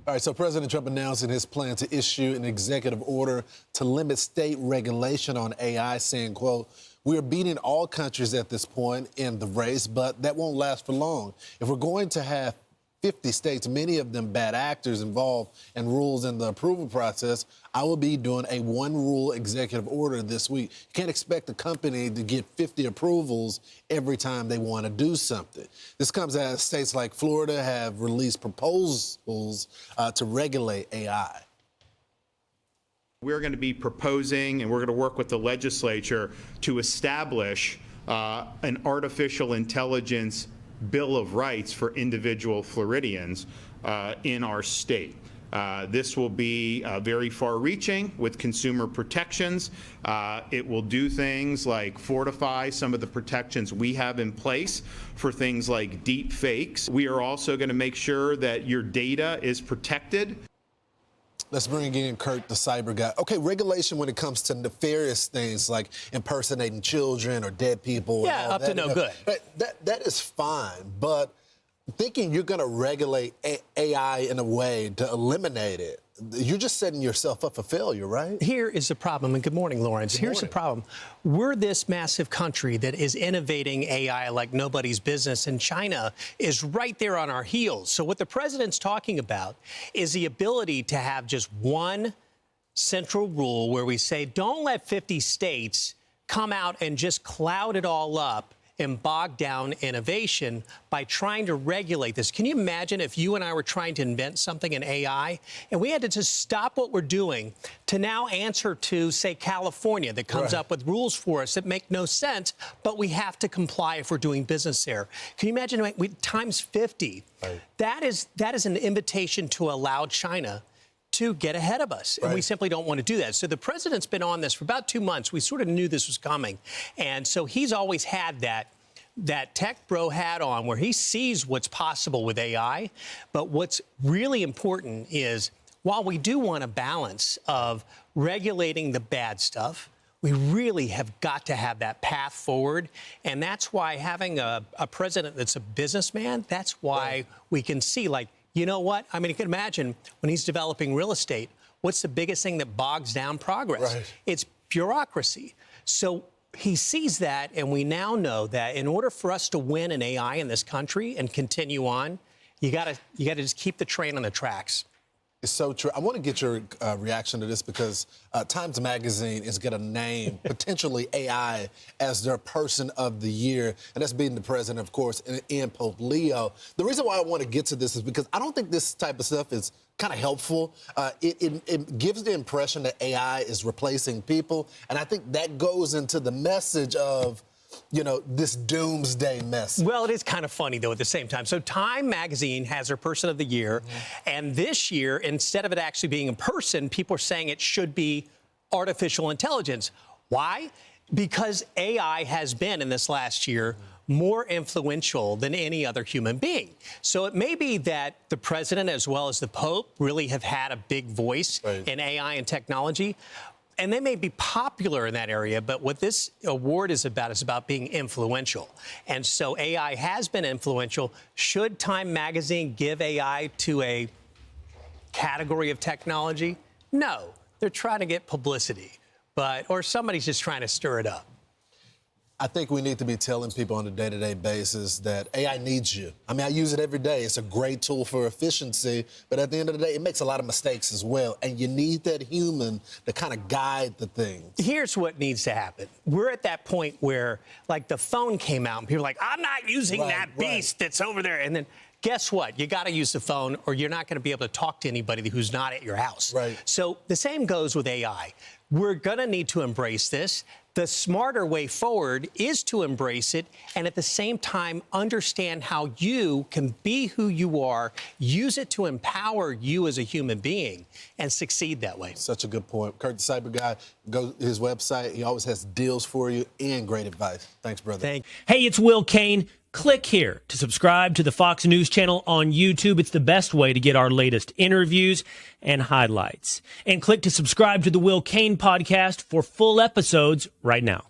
All right, so President Trump announcing his plan to issue an executive order to limit state regulation on AI, saying, quote, "We are beating all countries at this point in the race, but that won't last for long. If we're going to have 50 states, many of them bad actors involved and rules in the approval process, I will be doing a one-rule executive order this week." You can't expect a company to get 50 approvals every time they want to do something. This comes as states like Florida have released proposals to regulate AI. We're going to be proposing, and we're going to work with the legislature to establish an artificial intelligence Bill of Rights for individual Floridians in our state. This will be very far-reaching with consumer protections. It will do things like fortify some of the protections we have in place for things like deep fakes. We are also going to make sure that your data is protected. Let's bring in Kurt, the cyber guy. Okay, regulation when it comes to nefarious things like impersonating children or dead people. Yeah, up to no good. That is fine, but thinking you're going to regulate AI in a way to eliminate it, you're just setting yourself up for failure, right? Here is the problem, and good morning, Lawrence. Here's the problem. We're this massive country that is innovating AI like nobody's business, and China is right there on our heels. So what the president's talking about is the ability to have just one central rule where we say, don't let 50 states come out and just cloud it all up and bog down innovation by trying to regulate this. Can you imagine if you and I were trying to invent something in AI and we had to just stop what we're doing to now answer to, say, California that comes up with rules for us that make no sense, but we have to comply if we're doing business there. Can you imagine times 50? Right. That is an invitation to allow China to get ahead of us. And we simply don't want to do that. So the president's been on this for about 2 months. We sort of knew this was coming. And so he's always had that tech bro hat on where he sees what's possible with AI. But what's really important is while we do want a balance of regulating the bad stuff, we really have got to have that path forward. And that's why having a president that's a businessman, that's why we can see, like, you know what? I mean, you can imagine when he's developing real estate, what's the biggest thing that bogs down progress? Right. It's bureaucracy. So he sees that, and we now know that in order for us to win in AI in this country and continue on, you gotta just keep the train on the tracks. It's so true. I want to get your reaction to this because Times Magazine is going to name potentially AI as their person of the year, and that's being the president, of course, and Pope Leo. The reason why I want to get to this is because I don't think this type of stuff is kind of helpful. It gives the impression that AI is replacing people, and I think that goes into the message of, you know, this doomsday mess. Well, it is kind of funny, though, at the same time. So Time Magazine has their person of the year. And this year, instead of it actually being a person, people are saying it should be artificial intelligence. Why? Because AI has been, in this last year, more influential than any other human being. So it may be that the president, as well as the Pope, really have had a big voice in AI and technology. And they may be popular in that area, but what this award is about being influential. And so AI has been influential. Should Time Magazine give AI to a category of technology? No. They're trying to get publicity, or somebody's just trying to stir it up. I think we need to be telling people on a day-to-day basis that AI needs you. I mean, I use it every day. It's a great tool for efficiency, but at the end of the day, it makes a lot of mistakes as well, and you need that human to kind of guide the things. Here's what needs to happen. We're at that point where, like, the phone came out, and people are like, I'm not using that beast that's over there. And then guess what? You got to use the phone, or you're not going to be able to talk to anybody who's not at your house. So the same goes with AI. We're going to need to embrace this. The smarter way forward is to embrace it and at the same time understand how you can be who you are, use it to empower you as a human being, and succeed that way. Such a good point. Kurt, the cyber guy, go to his website. He always has deals for you and great advice. Thanks, brother. Hey, it's Will Kane. Click here to subscribe to the Fox News channel on YouTube. It's the best way to get our latest interviews and highlights. And click to subscribe to the Will Kane podcast for full episodes right now.